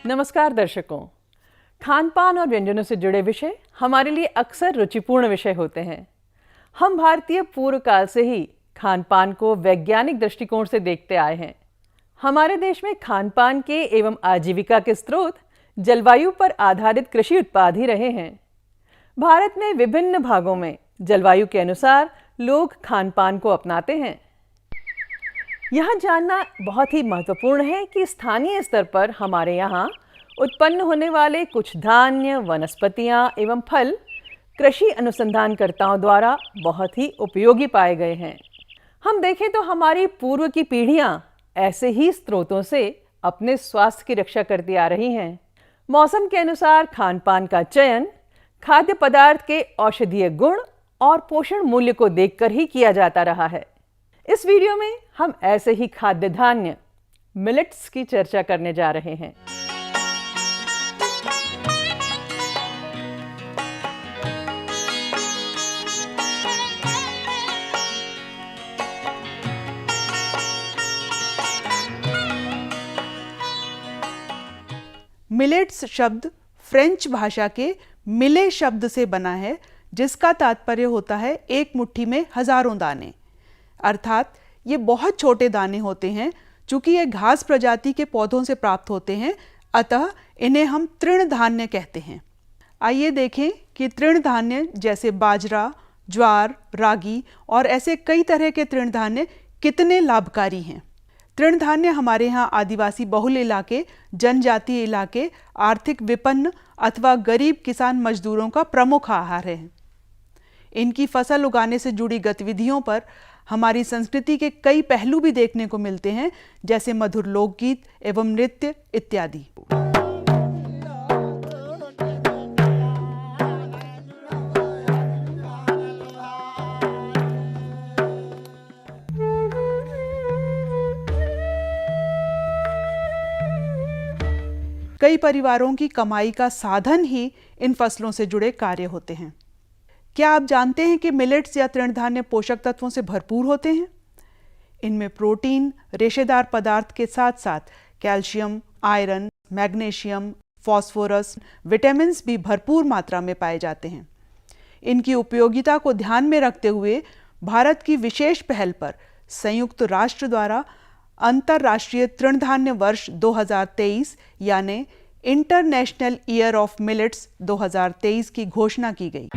नमस्कार दर्शकों, खान पान और व्यंजनों से जुड़े विषय हमारे लिए अक्सर रुचिपूर्ण विषय होते हैं। हम भारतीय पूर्व काल से ही खान पान को वैज्ञानिक दृष्टिकोण से देखते आए हैं। हमारे देश में खान पान के एवं आजीविका के स्रोत जलवायु पर आधारित कृषि उत्पाद ही रहे हैं। भारत में विभिन्न भागों में जलवायु के अनुसार लोग खान पान को अपनाते हैं। यह जानना बहुत ही महत्वपूर्ण है कि स्थानीय स्तर पर हमारे यहाँ उत्पन्न होने वाले कुछ धान्य, वनस्पतियाँ एवं फल कृषि अनुसंधानकर्ताओं द्वारा बहुत ही उपयोगी पाए गए हैं। हम देखें तो हमारी पूर्व की पीढ़ियाँ ऐसे ही स्रोतों से अपने स्वास्थ्य की रक्षा करती आ रही हैं। मौसम के अनुसार खान पान का चयन खाद्य पदार्थ के औषधीय गुण और पोषण मूल्य को देखकर ही किया जाता रहा है। इस वीडियो में हम ऐसे ही खाद्य धान्य मिलेट्स की चर्चा करने जा रहे हैं। मिलेट्स शब्द फ्रेंच भाषा के मिले शब्द से बना है, जिसका तात्पर्य होता है एक मुट्ठी में हजारों दाने। अर्थात ये बहुत छोटे दाने होते हैं। चूंकि ये घास प्रजाति के पौधों से प्राप्त होते हैं, अतः इन्हें हम तृणधान्य कहते हैं। आइए देखें कि तृणधान्य जैसे बाजरा, ज्वार, रागी और ऐसे कई तरह के तृणधान्य कितने लाभकारी हैं। तृणधान्य हमारे यहाँ आदिवासी बहुल इलाके, जनजातीय इलाके, आर्थिक विपन्न अथवा गरीब किसान मजदूरों का प्रमुख आहार है। इनकी फसल उगाने से जुड़ी गतिविधियों पर हमारी संस्कृति के कई पहलू भी देखने को मिलते हैं, जैसे मधुर लोकगीत एवं नृत्य इत्यादि। कई परिवारों की कमाई का साधन ही इन फसलों से जुड़े कार्य होते हैं। क्या आप जानते हैं कि मिलेट्स या तृणधान्य पोषक तत्वों से भरपूर होते हैं? इनमें प्रोटीन, रेशेदार पदार्थ के साथ साथ calcium, iron, magnesium, phosphorus, vitamins भी भरपूर मात्रा में पाए जाते हैं। इनकी उपयोगिता को ध्यान में रखते हुए भारत की विशेष पहल पर संयुक्त राष्ट्र द्वारा अंतर्राष्ट्रीय तृणधान्य वर्ष 2023 यानी इंटरनेशनल ईयर ऑफ मिलेट्स 2023 की घोषणा की गई।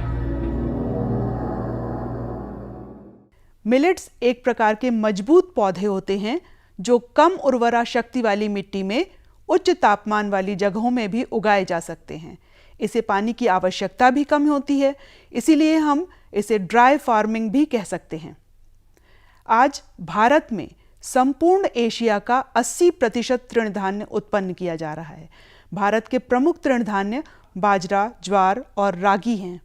मिलेट्स एक प्रकार के मजबूत पौधे होते हैं जो कम उर्वरा शक्ति वाली मिट्टी में उच्च तापमान वाली जगहों में भी उगाए जा सकते हैं। इसे पानी की आवश्यकता भी कम होती है, इसीलिए हम इसे ड्राई फार्मिंग भी कह सकते हैं। आज भारत में संपूर्ण एशिया का 80% तृणधान्य उत्पन्न किया जा रहा है। भारत के प्रमुख तृणधान्य बाजरा, ज्वार और रागी हैं।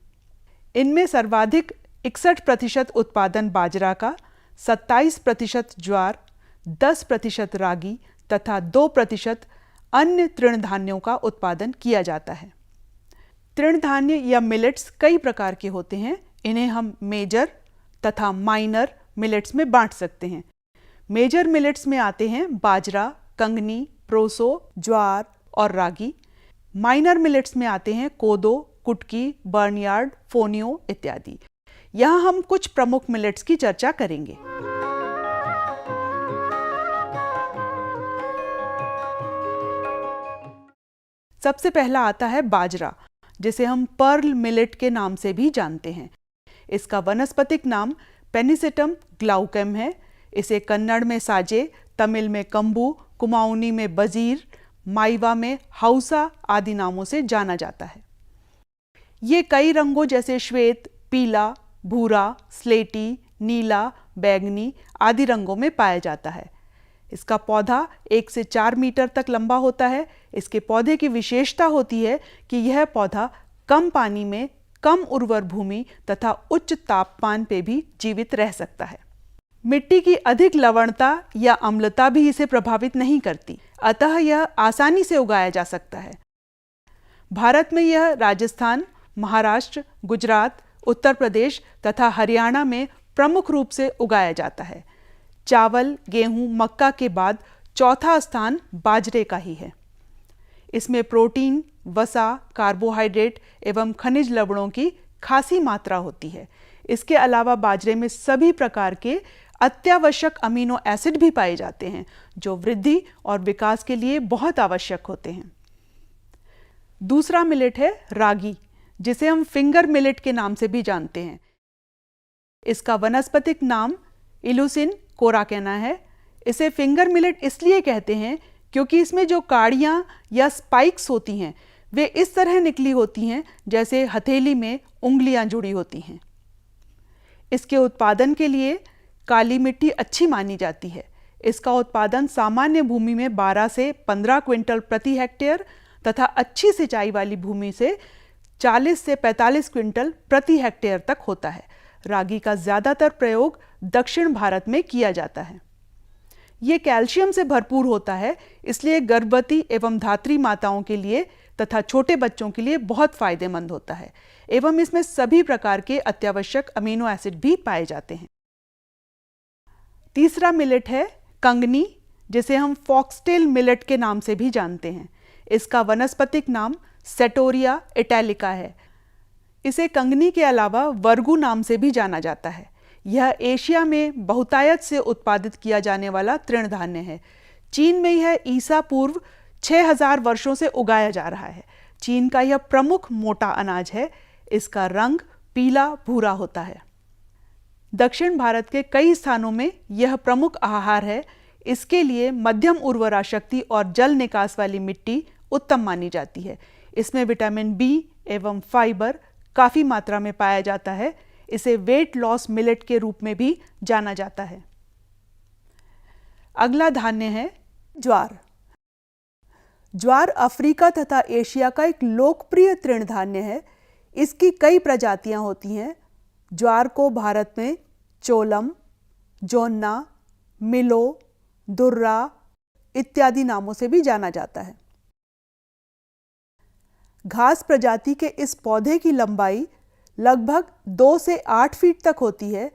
इनमें सर्वाधिक 61% उत्पादन बाजरा का, 27% ज्वार, 10% रागी तथा 2% अन्य तृणधान्यों का उत्पादन किया जाता है। तृणधान्य या मिलेट्स कई प्रकार के होते हैं। इन्हें हम मेजर तथा माइनर मिलेट्स में बांट सकते हैं। मेजर मिलेट्स में आते हैं बाजरा, कंगनी, प्रोसो, ज्वार और रागी। माइनर मिलेट्स में आते हैं कोदो, कुटकी, बर्नयार्ड, फोनियो इत्यादि। यहाँ हम कुछ प्रमुख मिलेट्स की चर्चा करेंगे। सबसे पहला आता है बाजरा, जिसे हम पर्ल मिलेट के नाम से भी जानते हैं। इसका वनस्पतिक नाम पेनिसेटम ग्लाउकम है। इसे कन्नड़ में साजे, तमिल में कंबू, कुमाऊनी में बजीर, माइवा में हाउसा आदि नामों से जाना जाता है। ये कई रंगों जैसे श्वेत, पीला, भूरा, स्लेटी, नीला, बैंगनी आदि रंगों में पाया जाता है। इसका पौधा 1 से 4 मीटर तक लंबा होता है। इसके पौधे की विशेषता होती है कि यह पौधा कम पानी में, कम उर्वर भूमि तथा उच्च तापमान पे भी जीवित रह सकता है। मिट्टी की अधिक लवणता या अम्लता भी इसे प्रभावित नहीं करती, अतः यह आसानी से उगाया जा सकता है। भारत में यह राजस्थान, महाराष्ट्र, गुजरात, उत्तर प्रदेश तथा हरियाणा में प्रमुख रूप से उगाया जाता है। चावल, गेहूं, मक्का के बाद चौथा स्थान बाजरे का ही है। इसमें प्रोटीन, वसा, कार्बोहाइड्रेट एवं खनिज लवणों की खासी मात्रा होती है। इसके अलावा बाजरे में सभी प्रकार के अत्यावश्यक अमीनो एसिड भी पाए जाते हैं, जो वृद्धि और विकास के लिए बहुत आवश्यक होते हैं। दूसरा मिलेट है रागी, जिसे हम फिंगर मिलेट के नाम से भी जानते हैं। इसका वनस्पतिक नाम इलुसिन कोराकेना है। इसे फिंगर मिलेट इसलिए कहते हैं क्योंकि इसमें जो काड़ियाँ या स्पाइक्स होती हैं वे इस तरह निकली होती हैं जैसे हथेली में उंगलियां जुड़ी होती हैं। इसके उत्पादन के लिए काली मिट्टी अच्छी मानी जाती है। इसका उत्पादन सामान्य भूमि में 12 से 15 क्विंटल प्रति हेक्टेयर तथा अच्छी सिंचाई वाली भूमि से 40 से 45 क्विंटल प्रति हेक्टेयर तक होता है। रागी का ज़्यादातर प्रयोग दक्षिण भारत में किया जाता है। ये कैल्शियम से भरपूर होता है, इसलिए गर्भवती एवं धात्री माताओं के लिए तथा छोटे बच्चों के लिए बहुत फायदेमंद होता है एवं इसमें सभी प्रकार के अत्यावश्यक अमीनो एसिड भी पाए जाते हैं। तीसरा मिलेट है कंगनी, जिसे हम फॉक्सटेल मिलेट के नाम से भी जानते हैं। इसका वनस्पतिक नाम सेटोरिया इटैलिका है। इसे कंगनी के अलावा वर्गू नाम से भी जाना जाता है। यह एशिया में बहुतायत से उत्पादित किया जाने वाला तृणधान्य है। चीन में यह ईसा पूर्व 6000 वर्षों से उगाया जा रहा है। चीन का यह प्रमुख मोटा अनाज है। इसका रंग पीला भूरा होता है। दक्षिण भारत के कई स्थानों में यह प्रमुख आहार है। इसके लिए मध्यम उर्वरा शक्ति और जल निकास वाली मिट्टी उत्तम मानी जाती है। इसमें विटामिन बी एवं फाइबर काफ़ी मात्रा में पाया जाता है। इसे वेट लॉस मिलेट के रूप में भी जाना जाता है। अगला धान्य है ज्वार। ज्वार अफ्रीका तथा एशिया का एक लोकप्रिय तृणधान्य है। इसकी कई प्रजातियां होती हैं। ज्वार को भारत में चोलम, जोन्ना, मिलो, दुर्रा इत्यादि नामों से भी जाना जाता है। घास प्रजाति के इस पौधे की लंबाई लगभग 2 से 8 फीट तक होती है।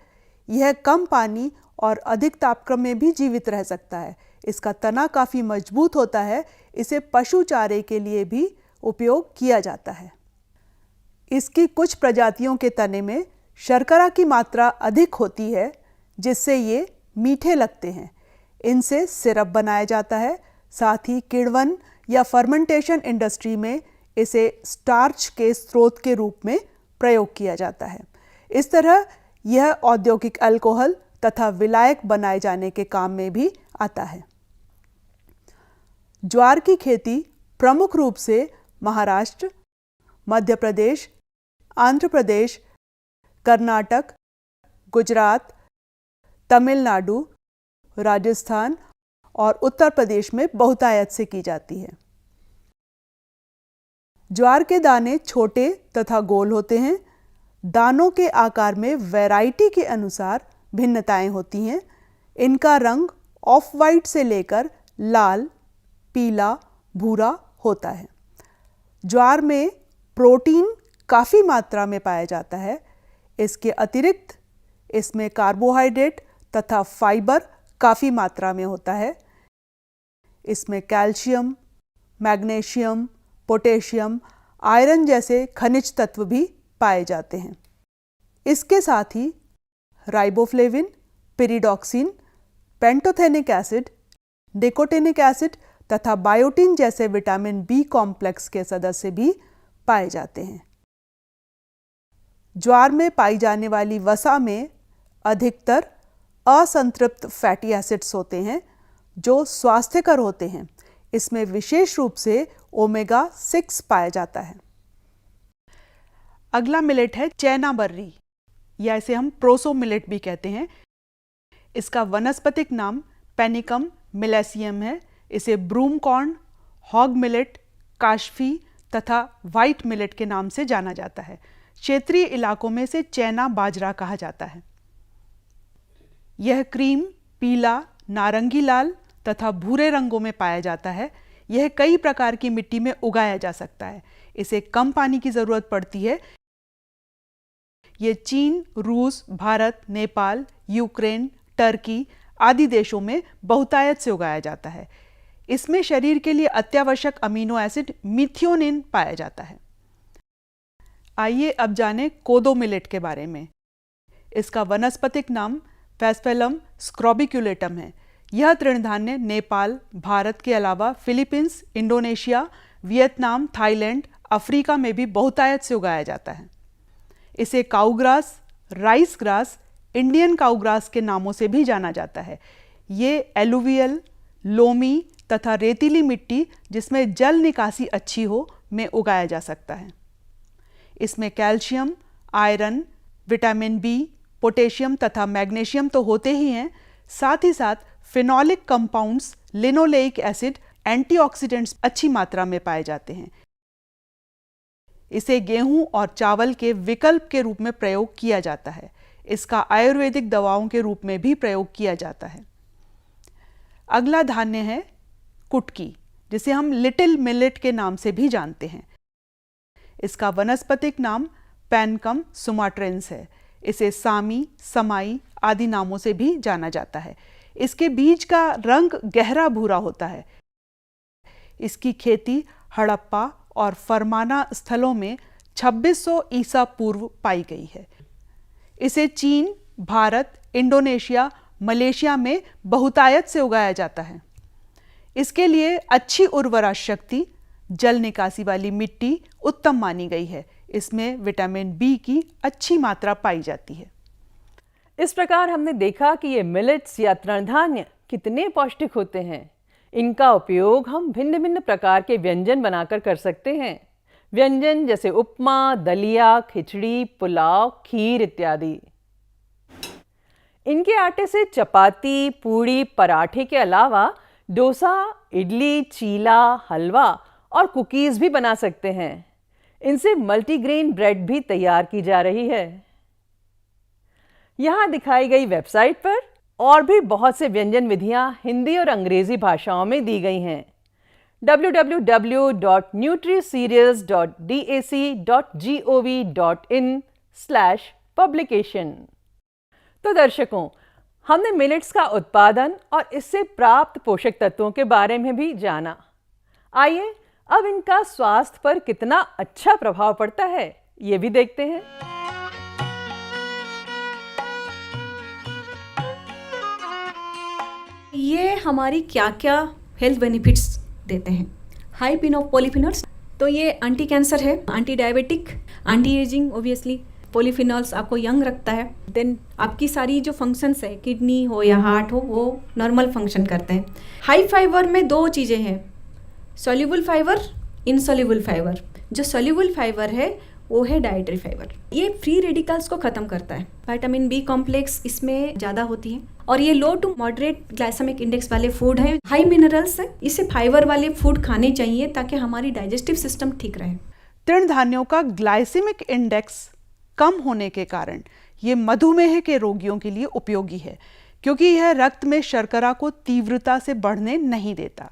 यह कम पानी और अधिक तापक्रम में भी जीवित रह सकता है। इसका तना काफ़ी मजबूत होता है। इसे पशु चारे के लिए भी उपयोग किया जाता है। इसकी कुछ प्रजातियों के तने में शर्करा की मात्रा अधिक होती है, जिससे ये मीठे लगते हैं। इनसे सिरप बनाया जाता है। साथ ही किण्वन या फर्मेंटेशन इंडस्ट्री में इसे स्टार्च के स्रोत के रूप में प्रयोग किया जाता है। इस तरह यह औद्योगिक अल्कोहल तथा विलायक बनाए जाने के काम में भी आता है। ज्वार की खेती प्रमुख रूप से महाराष्ट्र, मध्य प्रदेश, आंध्र प्रदेश, कर्नाटक, गुजरात, तमिलनाडु, राजस्थान और उत्तर प्रदेश में बहुतायत से की जाती है। ज्वार के दाने छोटे तथा गोल होते हैं। दानों के आकार में वैरायटी के अनुसार भिन्नताएं होती हैं। इनका रंग ऑफ वाइट से लेकर लाल, पीला, भूरा होता है। ज्वार में प्रोटीन काफ़ी मात्रा में पाया जाता है। इसके अतिरिक्त इसमें कार्बोहाइड्रेट तथा फाइबर काफ़ी मात्रा में होता है। इसमें कैल्शियम, मैग्नीशियम, पोटेशियम, आयरन जैसे खनिज तत्व भी पाए जाते हैं। इसके साथ ही riboflavin, pyridoxine, pantothenic acid, nicotinic acid तथा बायोटिन जैसे विटामिन बी कॉम्प्लेक्स के सदस्य भी पाए जाते हैं। ज्वार में पाई जाने वाली वसा में अधिकतर असंतृप्त फैटी एसिड्स होते हैं, जो स्वास्थ्यकर होते हैं। इसमें विशेष रूप से ओमेगा 6 पाया जाता है। अगला मिलेट है चैना बर्री, या इसे हम प्रोसो मिलेट भी कहते हैं। इसका वनस्पतिक नाम पेनिकम मिलेसियम है। इसे ब्रूम कॉर्न, हॉग मिलेट, काशफी तथा वाइट मिलेट के नाम से जाना जाता है। क्षेत्रीय इलाकों में से चैना बाजरा कहा जाता है। यह क्रीम पीला, नारंगी लाल तथा भूरे रंगों में पाया जाता है। यह कई प्रकार की मिट्टी में उगाया जा सकता है। इसे कम पानी की ज़रूरत पड़ती है। ये चीन, रूस, भारत, नेपाल, यूक्रेन, टर्की आदि देशों में बहुतायत से उगाया जाता है। इसमें शरीर के लिए अत्यावश्यक अमीनो एसिड मिथियोनिन पाया जाता है। आइए अब जानें कोदो मिलेट के बारे में। इसका वनस्पतिक नाम फैस्फेलम स्क्रॉबिक्युलेटम है। यह तृणधान्य नेपाल, भारत के अलावा Philippines, Indonesia, Vietnam, Thailand, Africa में भी बहुतायत से उगाया जाता है। इसे काउग्रास, राइस ग्रास, इंडियन काउग्रास के नामों से भी जाना जाता है। ये एलुवियल, लोमी तथा रेतीली मिट्टी जिसमें जल निकासी अच्छी हो में उगाया जा सकता है। इसमें calcium, iron, vitamin B, potassium तथा मैग्नीशियम तो होते ही हैं, साथ ही साथ phenolic compounds, linoleic acid, antioxidants अच्छी मात्रा में पाए जाते हैं। इसे गेहूं और चावल के विकल्प के रूप में प्रयोग किया जाता है। इसका आयुर्वेदिक दवाओं के रूप में भी प्रयोग किया जाता है। अगला धान्य है कुटकी, जिसे हम लिटिल मिलेट के नाम से भी जानते हैं। इसका वनस्पतिक नाम पैनकम सुमाट्रेंस है। इसे सामी, समाई आदि नामों से भी जाना जाता है। इसके बीज का रंग गहरा भूरा होता है। इसकी खेती हड़प्पा और फरमाना स्थलों में 2600 ईसा पूर्व पाई गई है। इसे चीन, भारत, इंडोनेशिया, मलेशिया में बहुतायत से उगाया जाता है। इसके लिए अच्छी उर्वरा शक्ति, जल निकासी वाली मिट्टी उत्तम मानी गई है। इसमें विटामिन बी की अच्छी मात्रा पाई जाती है। इस प्रकार हमने देखा कि ये मिलेट्स या तृणधान्य कितने पौष्टिक होते हैं। इनका उपयोग हम भिन्न भिन्न प्रकार के व्यंजन बनाकर कर सकते हैं। व्यंजन जैसे उपमा, दलिया, खिचड़ी, पुलाव, खीर इत्यादि। इनके आटे से चपाती, पूड़ी, पराठे के अलावा डोसा, इडली, चीला, हलवा और कुकीज़ भी बना सकते हैं। इनसे मल्टीग्रेन ब्रेड भी तैयार की जा रही है। यहाँ दिखाई गई वेबसाइट पर और भी बहुत से व्यंजन विधियाँ हिंदी और अंग्रेजी भाषाओं में दी गई हैं। www.nutricereals.dac.gov.in/publication। तो दर्शकों, हमने मिलेट्स का उत्पादन और इससे प्राप्त पोषक तत्वों के बारे में भी जाना। आइए अब इनका स्वास्थ्य पर कितना अच्छा प्रभाव पड़ता है ये भी देखते हैं। ये हमारी क्या क्या हेल्थ बेनिफिट्स देते हैं। हाई पिन ऑफ पॉलीफिनॉल्स, तो ये एंटी कैंसर है, anti diabetic, anti ageing, obviously polyphenols आपको यंग रखता है। देन आपकी सारी जो फंक्शंस है, किडनी हो या हार्ट हो, वो नॉर्मल फंक्शन करते हैं। हाई फाइबर में दो चीज़ें हैं, सॉल्युबल फाइबर, इनसॉल्युबल फाइबर। जो सॉल्युबल फाइबर है वो है डाइटरी फाइबर। ये फ्री रेडिकल्स को ख़त्म करता है। विटामिन बी कॉम्प्लेक्स इसमें ज़्यादा होती है और ये लो टू मॉडरेट ग्लाइसेमिक इंडेक्स वाले फूड है। हाई मिनरल्स है, इसे फाइबर वाले फूड खाने चाहिए ताकि हमारी डाइजेस्टिव सिस्टम ठीक रहे। तृणधान्यों का ग्लाइसेमिक इंडेक्स कम होने के कारण ये मधुमेह के रोगियों के लिए उपयोगी है, क्योंकि यह रक्त में शर्करा को तीव्रता से बढ़ने नहीं देता।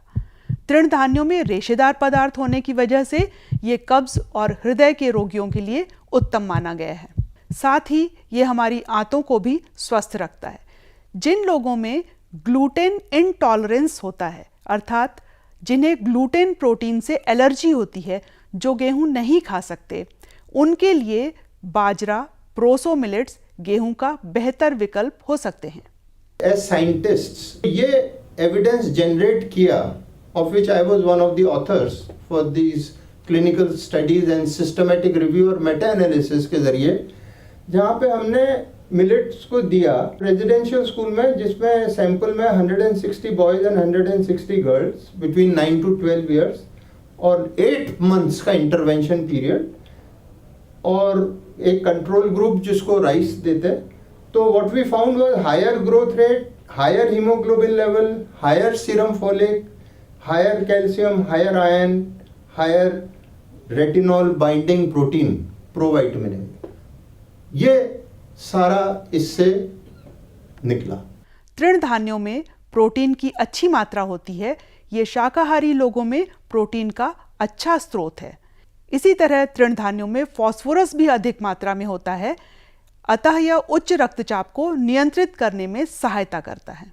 तृणधान्यों में रेशेदार पदार्थ होने की वजह से ये कब्ज और हृदय के रोगियों के लिए उत्तम माना गया है। साथ ही ये हमारी आंतों को भी स्वस्थ रखता है। जिन लोगों में ग्लूटेन इंटॉलरेंस होता है, अर्थात जिन्हें ग्लूटेन प्रोटीन से एलर्जी होती है, जो गेहूं नहीं खा सकते, उनके लिए बाजरा, प्रोसो मिलेट्स गेहूं का बेहतर विकल्प हो सकते हैं। एज साइंटिस्ट्स ये एविडेंस जनरेट किया, of which I was one of the authors for these clinical studies and systematic review और meta analysis के जरिए, जहाँ पे हमने मिलेट्स को दिया रेजिडेंशियल स्कूल में, जिसमें सैंपल में 160 boys and 160 girls between 9 to 12 years और 8 months का इंटरवेंशन पीरियड, और एक कंट्रोल ग्रुप जिसको राइस देते। तो what we found was higher growth rate, higher haemoglobin level, higher serum folic, higher calcium, higher iron, higher retinol binding protein, provitamin. ये सारा इससे निकला। तृण धान्यों में प्रोटीन की अच्छी मात्रा होती है। ये शाकाहारी लोगों में प्रोटीन का अच्छा स्रोत है। इसी तरह तृण धान्यों में फास्फोरस भी अधिक मात्रा में होता है, अतः यह उच्च रक्तचाप को नियंत्रित करने में सहायता करता है।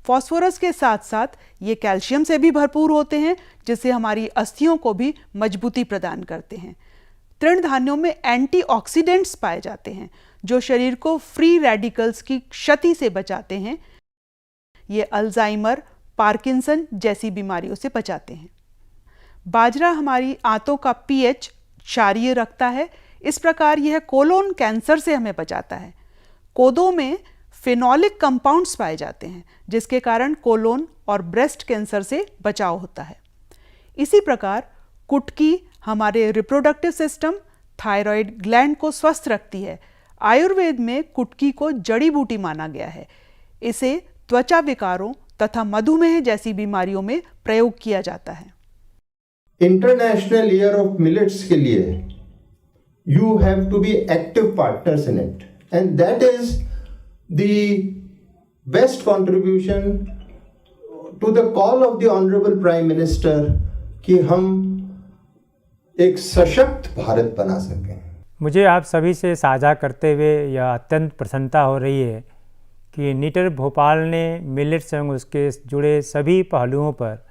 फास्फोरस के साथ साथ ये कैल्शियम से भी भरपूर होते हैं, जिससे हमारी अस्थियों को भी मजबूती प्रदान करते हैं। तृण धान्यों में एंटीऑक्सीडेंट्स पाए जाते हैं, जो शरीर को फ्री रेडिकल्स की क्षति से बचाते हैं। ये अल्जाइमर, पार्किंसन जैसी बीमारियों से बचाते हैं। बाजरा हमारी आंतों का पीएच क्षारीय रखता है, इस प्रकार यह कोलोन कैंसर से हमें बचाता है। कोदो में फेनोलिक कंपाउंड्स पाए जाते हैं, जिसके कारण कोलोन और ब्रेस्ट कैंसर से बचाव होता है। इसी प्रकार कुटकी हमारे रिप्रोडक्टिव सिस्टम, थायराइड ग्लैंड को स्वस्थ रखती है। आयुर्वेद में कुटकी को जड़ी बूटी माना गया है। इसे त्वचा विकारों तथा मधुमेह जैसी बीमारियों में प्रयोग किया जाता है। इंटरनेशनल ईयर ऑफ मिलेट्स के लिए you have to be active partners in it, and that is the best contribution to the call of the honorable prime minister कि हम एक सशक्त भारत बना सकें। मुझे आप सभी से साझा करते हुए यह अत्यंत प्रसन्नता हो रही है कि नीटर भोपाल ने मिलेट्स एवं उसके जुड़े सभी पहलुओं पर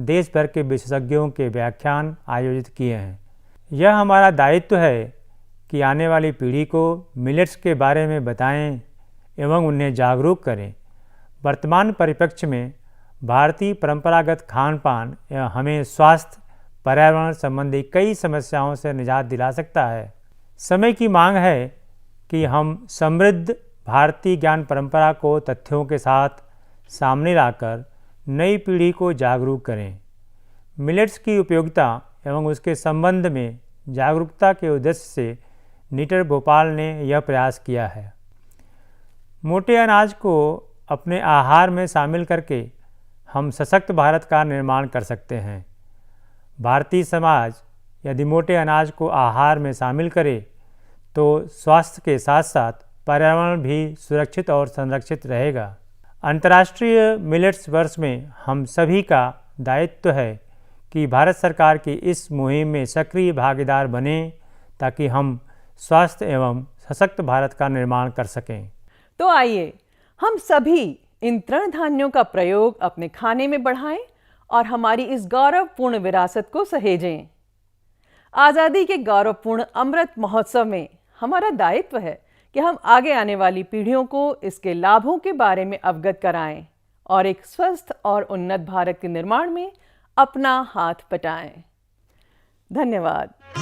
देश भर के विशेषज्ञों के व्याख्यान आयोजित किए हैं। यह हमारा दायित्व है कि आने वाली पीढ़ी को मिलेट्स के बारे में बताएं एवं उन्हें जागरूक करें। वर्तमान परिप्रेक्ष्य में भारतीय परंपरागत खान पान हमें स्वास्थ्य, पर्यावरण संबंधी कई समस्याओं से निजात दिला सकता है। समय की मांग है कि हम समृद्ध भारतीय ज्ञान परंपरा को तथ्यों के साथ सामने लाकर नई पीढ़ी को जागरूक करें। मिलेट्स की उपयोगिता एवं उसके संबंध में जागरूकता के उद्देश्य से नीटर भोपाल ने यह प्रयास किया है। मोटे अनाज को अपने आहार में शामिल करके हम सशक्त भारत का निर्माण कर सकते हैं। भारतीय समाज यदि मोटे अनाज को आहार में शामिल करे तो स्वास्थ्य के साथ साथ पर्यावरण भी सुरक्षित और संरक्षित रहेगा। अंतर्राष्ट्रीय मिलेट्स वर्ष में हम सभी का दायित्व है कि भारत सरकार की इस मुहिम में सक्रिय भागीदार बने, ताकि हम स्वस्थ एवं सशक्त भारत का निर्माण कर सकें। तो आइए हम सभी इन तृण धान्यों का प्रयोग अपने खाने में बढ़ाएं और हमारी इस गौरवपूर्ण विरासत को सहेजें। आज़ादी के गौरवपूर्ण अमृत महोत्सव में हमारा दायित्व है कि हम आगे आने वाली पीढ़ियों को इसके लाभों के बारे में अवगत कराएं और एक स्वस्थ और उन्नत भारत के निर्माण में अपना हाथ बटाएं। धन्यवाद।